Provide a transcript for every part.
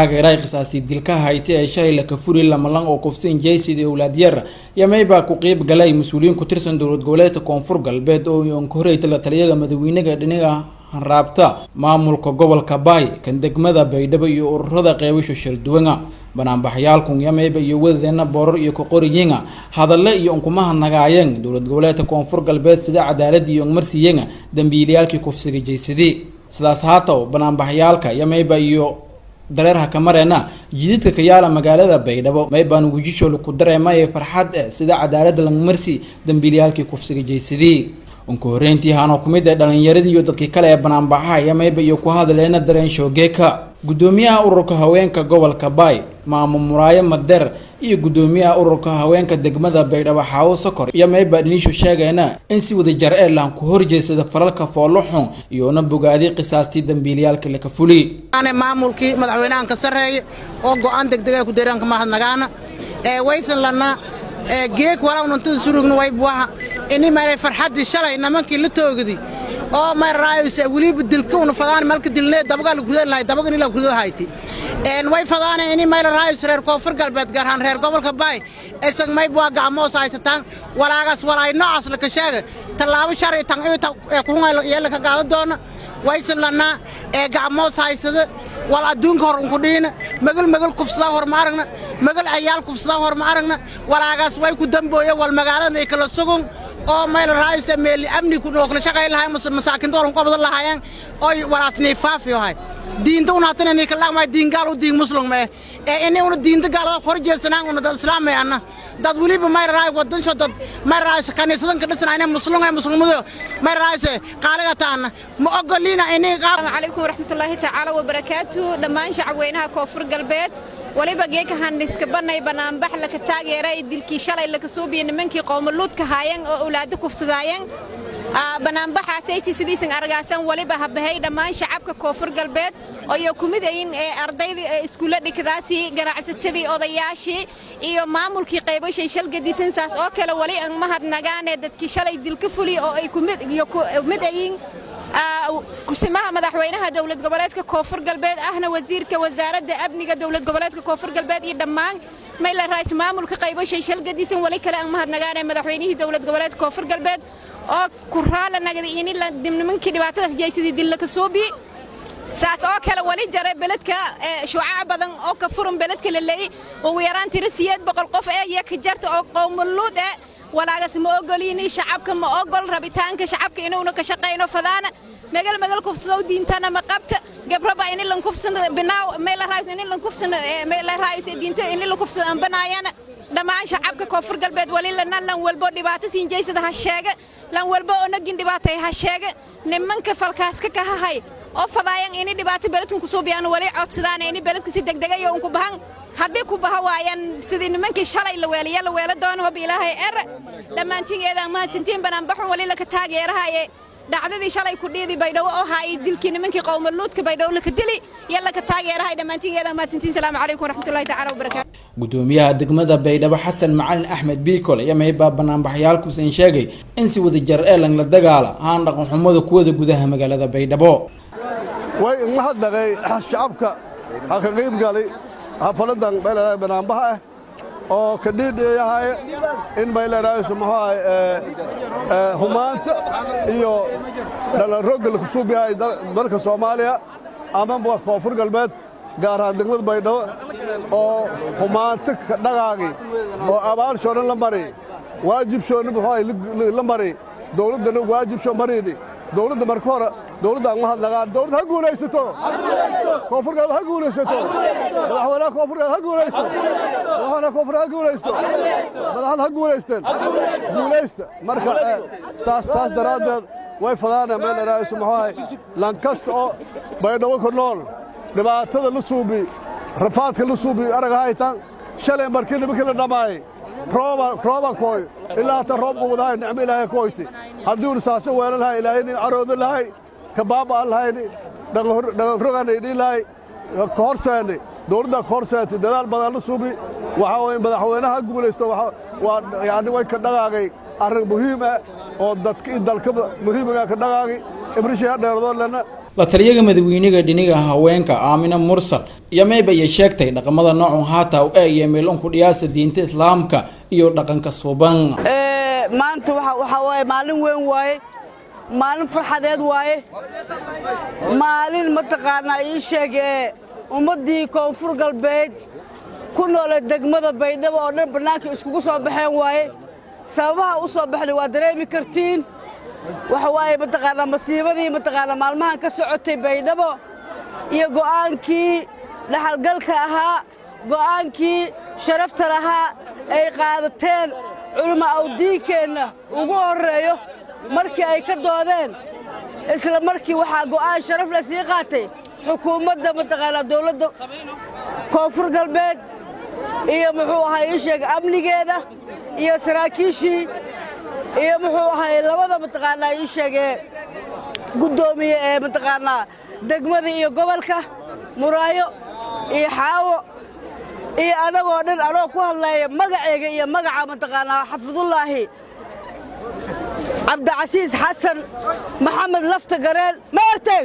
taageeray qisaastii dilka hayti ee shalay la kafuri lamalan oo kufsin jeysida awlaadyar yamayba ku qeyb galay mas'uuliyiin ku tirsan dowlad goboleedka koonfur galbeed oo koreeyta la taliyaha madaxweynaha dhinaca hanraabta maamulka gobolka Baay kan degmada Baydhabo iyo ururada qeybasho shirduwanga banaanbaxyaalkun yamayba iyo wadadeena borar iyo ku qoriyeenga hadallo iyo unkumaha nagaayeen dowlad goboleedka koonfur galbeed sida cadaalad iyo marsiyeena dambiilayaalkii kufsiga jeysadii sidaas haato banaanbaxyaalka yamayba iyo dareeraha kamarena jididka ka yaala magaalada Baydhabo maybaan wujisho ku dareemay farxad sida cadaalad la marsi dambiilayaalkii kufsiga jeysadii unku horeyntii haano kumida dhalinyaradii iyo dadkii kale ee banaanbaxay yamayba iyo ku hadaleena dareen shoogeeka gudoomiyaha ururka haweenka gobolka Baay maamul Muraayo Mader iyo gudoomiyaha ururka haweenka degmada Baydhabo Xaawo Sokor yamayba dhinisho sheegayna in si wada jar ee ku horjeesada falalka fooluxun iyo na bogaadi qisaastii dambiilayaalka la ka fuli ana maamulkii madaxweynaha ka sareeyay oo go'aan degdeg ku deeranka mahadnagaana waysan lana geek wala untu surugna way buuha ini maray farxadii shalay namankii la toogdi oo ma raayis wali bedilka una fadaan malka dilnay dabagal ku leeyahay dabagal ila ku hayti way fadaan ini ma raayis reer koonfur galbeed gaaraan reer gobolka Baay isag may buu gacmo saaysataan walaagas walay noocaas la ka sheegay talaabo sharci tan ee ku yeelka gaado doona waysan lana gacmo saaysada wal adduunka hor ku dhiina magal kufsaa hor maaragna magal ayaal kufsaa hor maaragna walaagas way ku dambooyay wal magaalada ay kala sugan oo meel raayis meel amni ku noqon shaqay lahaay masaakin doon ku badan lahaayeen oo walaasnay faafiyo hay diinta una tan kala ma diin gaal u diin muslim ma inay una diinta gaal hor jeesanaan una dad islaamiyana dad waliba ma raay wadan soo dad ma raayis kaniisadan ka dhisnaa muslimadu ma raayis qaaliga taana ma ogolina inay Assalamu alaykum warahmatullahi ta'ala wa barakatuh dhamaan shacabweynaha koonfur galbeed waliba geeka handhiska banay banaanbax la ka taageeray dilkii shalay la ka soo biyay nimankii qowmuluudka haayeen oo awlaad kufsadayeen banaanbaxaasay sidiisan argaasan waliba habahay dhamaan shacabka koonfur galbeed oo kumid ayin ardayda iskuulada dhigtaasi ganacsatadii odayaashii iyo maamulkii qaybashay shalgadiisan saas oo kale wali aan mahadnagaane dadkii shalay dilka fuli oo ay kumid ayin kusimaha madaxweynaha dawlad goboleedka koonfur galbeed ahna wasiirka wasaaradda amniga dawlad goboleedka koonfur galbeed iyo dhamaan mayla raayis maamulka qaybashay shalgadiisan wali kale aan mahadnagaane madaxweynihii dawlad goboleedka koonfur galbeed oo ku raala nagadi in la dimnimankii dhibaatadaas jeysadii dil ka soo bi saas oo kale wali jaray beledka shuuca badan oo ka furan beledka la leeyahay oo yaraan tirasiyeed 100 qof ee ka jarta oo qowmuluud walaagas ma ogolini shacabka ma ogol rabitaanka shacabka inuu ka shaqeeyno fadaana magal kufsado diintana ma qabta gabraba in la kufsado binaaw meel raayis in la kufsado meel raayis diinta in la kufsado aan banaayana dhamaan shacabka koonfur galbeed wali lan walbo dhibaato siin jeysada ha sheega lan walbo oo nagin dhibaatay ha sheega nimanka falkaas ka hahay oo fadaayan in dhibaato beledku ku soo biyaan wali codsadaan in beledka si degdeg ah oo ku bahan haddii ku bahawaayaan sidii nimankii shalay la weela doono hab ilaahay dhamaantigeeda ma tintiin banaanbaxo wali la ka taageerahay dhacdadii shalay ku dhiidi Baydhabo oo hay dilkii nimankii qowmuluudka Baydhabo la ka dili yalla ka taageerahay dhamaantigeeda ma tintiin salaamu calaykum waraxmatullaahi ta'ala wa barakaatuh gudoomiyaha degmada Baydhabo Xasan Macalin Axmed Biikol yamayba banaanbaxyaalku san sheegay in si wada jar ee la dagaala aan dhaqan xumada kuwada gudaha magaalada Baydhabo way mahadnaqay shacabka ka qayb galay xafladan Baydhabo banaanbaxa oo ka dhiidhiyahay in Baydhabo samahay humaanta iyo dhalarooga ku soo bixay dalka Soomaaliya ama koonfur galbeed gaar ahaan degmada Baydhabo oo humaanta dhaqaaqi oo abaal shooran la maray waajib shooran la maray dawladda waajib shoo maridi dawladda marka hore dawladda aan mahadnaqaan dawladda ha guulaysato koonfur galbeed ha guulaysato madaxweynaha koonfur galbeed ha guulaysto madaxweynaha koonfur ha guulaysto madaxda ha guulaysteen guulaysta marka saas daraadeed way fadaan meel raayis maxay lankasta oo Baydhabo ku nool dhibaatada la suubi rafaadka la suubi araga haytan shalay markii la dhamaay rooba kooy ilaa ta roob wadaay nicmo ilaahay kooyti haddii uu saasa weelalahay ilaahay in aroodo lahay ka baaba lahay dhagan roganay ilaahay ka horseeni dawladda ka horseeti dadaal badan la suubi waxa way madaxweynaha guulaysto waa yaani way ka dhaqaaqay arrin muhiim ah oo dadka dalka muhiimka ka dhaqaaqay ibrishi dheerdoon lana la taliyaga madaxweynaha dhiniga haweenka Aamina Mursal iyo mayba ay sheegtay dhaqamada noocan haata oo ay meelon ku dhiyaasa diinta islaamka iyo dhaqanka suuban maanta waxa way maalin weyn waaye maalin farxadeed waaye maalin mataqaana ii sheegay ummadii koonfur galbeed ku nool degmada Baydhabo oo dhan banaanka iskugu soo baxeen waaye sababaha u soo baxday waa dareemi kartiin waxa waaye mataqaana masiibadii mataqaana maalmahan ka socotay Baydhabo iyo go'aankii dhaxalgalka ahaa go'aankii sharafta lahaa ay qaadateen culimo awdiinkeena ugu horeeyo markii ay ka doodeen isla markii waxa go'aan sharaf la sii qaatay xukuumadda mataqaana dawladda koonfur galbeed iyo muxuu ahaa sheeg amnigeeda iyo saraakiishii iyo muxuu ahaa labada mataqaana sheegay gudoomiye ee mataqaana degmada iyo gobolka Muraayo iyo Xaawo iyo anagoo dhan anoo ku hadlaya magacayga iyo magaca mataqaana xafidullaahi Cabdicasiis Xasan Maxamed Lafta Gareen maartay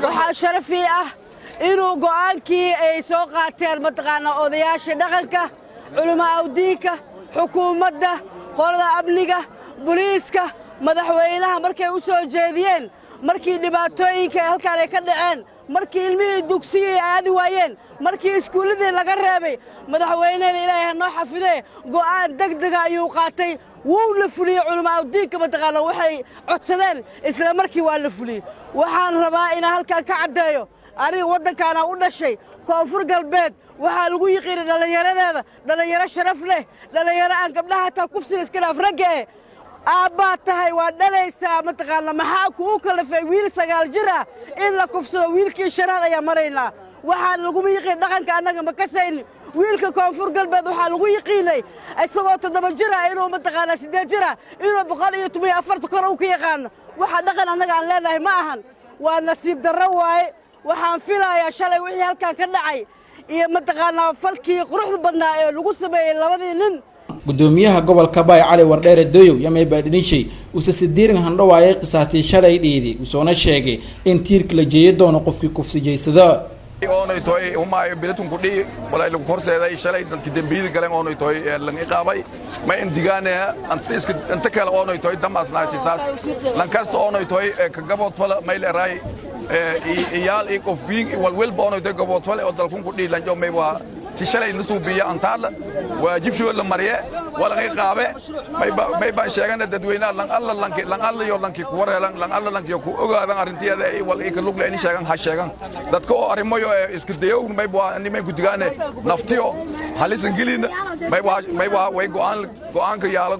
waxa sharafi ah inuu go'aankii ay soo qaateen mataqaana odayaasha dhaqanka culimo awdiinka xukuumadda qolada amniga booliiska madaxweynaha markay u soo jeediyeen markii dhibaatooyinka halkaan ay ka dhaceen markii ilmihii dugsiga aadi waayeen markii iskuuladii laga reebay madaxweynaha Ilaahay noo xafidee go'aan degdeg ah ayuu qaatay wuu la fuliyay culimo awdiinka mataqaana waxay codsadeen isla markii waa la fuliyay waxaan rabaa inaan halkaan ka cadeeyo aniga waddankaana u dhashay koonfur galbeed waxa lagu yiqiin dhalinyaro sharaf leh dhalinyaro aan gabdhaha taa kufsiga iska dhaaf ragga aabba tahay waa dhalaysaa mataqaana maxaa ku kalafay wiil 9 jir ah in la kufsado wiilkii shanaad ayaa maraynaa waxa lagu yiqiin dhaqanka anaga ma kasayn wiilka koonfur galbeed waxa lagu yiqiinay isagoo 7 jir ah inuu mataqaana 8 jir ah inuu 114 kor u ka yaqaan waxa dhaqan anaga aan leenahay ma ahan waa nasiib darro waaye waxaan filayaa shalay wixii halkaan ka dhacay iyo mataqaana falkii quruxda badnaa ee lagu sameeyay labadii nin gudoomiyaha gobolka Baay Cali Wardheere Doyow yamay baadhinishay uu sideerin handhawaayay qisaastii shalay dhiidi uu soo sheegay in tiirka la jeeyo doono qofkii kufsijeysada oonay toy uma bilatun ku dhii walaa lagu horseeday shalay dadkii dambiida galeen oonay toy laga qaabay ma indigaane anta kale oonay toy damaasnaati saas lan kasta oonay toy ka gabood fala mayl raay iyaal i qofiin walwal oonay toy gabood fala oo dalkun ku dhii lan joomay waa ti shalay la suubiya antaal waajib shoo la mariye wala laga qaabe may ba sheegana dadweynaha lan alla iyo lanki ku wareelan lan alla lanki ku ogaadan arintiyada ay wal ay ka lug leeyni sheegan ha sheegan dadka oo arrimayo iska dayow may baa nimay ku digaane naftiyo halisan gelina may waa way go'aanka yaala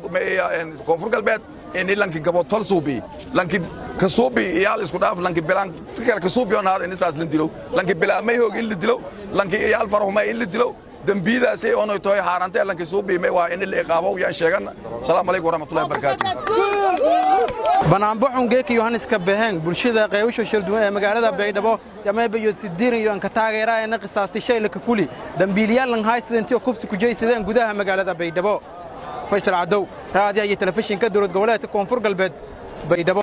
koonfur galbeed in lanki gabood fal suubi lanki ka suubi iyaal isku dhaaf lanki bilaan ka suubi oo naad in isaas la dilo lanki bilaa may hoog in la dilo lanki iyaal farxuma in la dilo dambiidaas ay oonay toy haarantay lanki suubi may waa in la iqaabo yaa sheegan salaamu alaykum warahmatullahi wabarakatuh banaanbaxun geek Yohanes ka bixin bulshada qaybasho shilduun ee magaalada Baydhabo yamayba iyo sidiin iyo ka taageeraya in qisaastii shay la ka fuli dambiilayaal lan haysadeen kufsi ku jeeysadeen gudaha magaalada Baydhabo Faysal Cadow raadiyaha iyo telefishinka dawlad goboleedka koonfur galbeed Baydhabo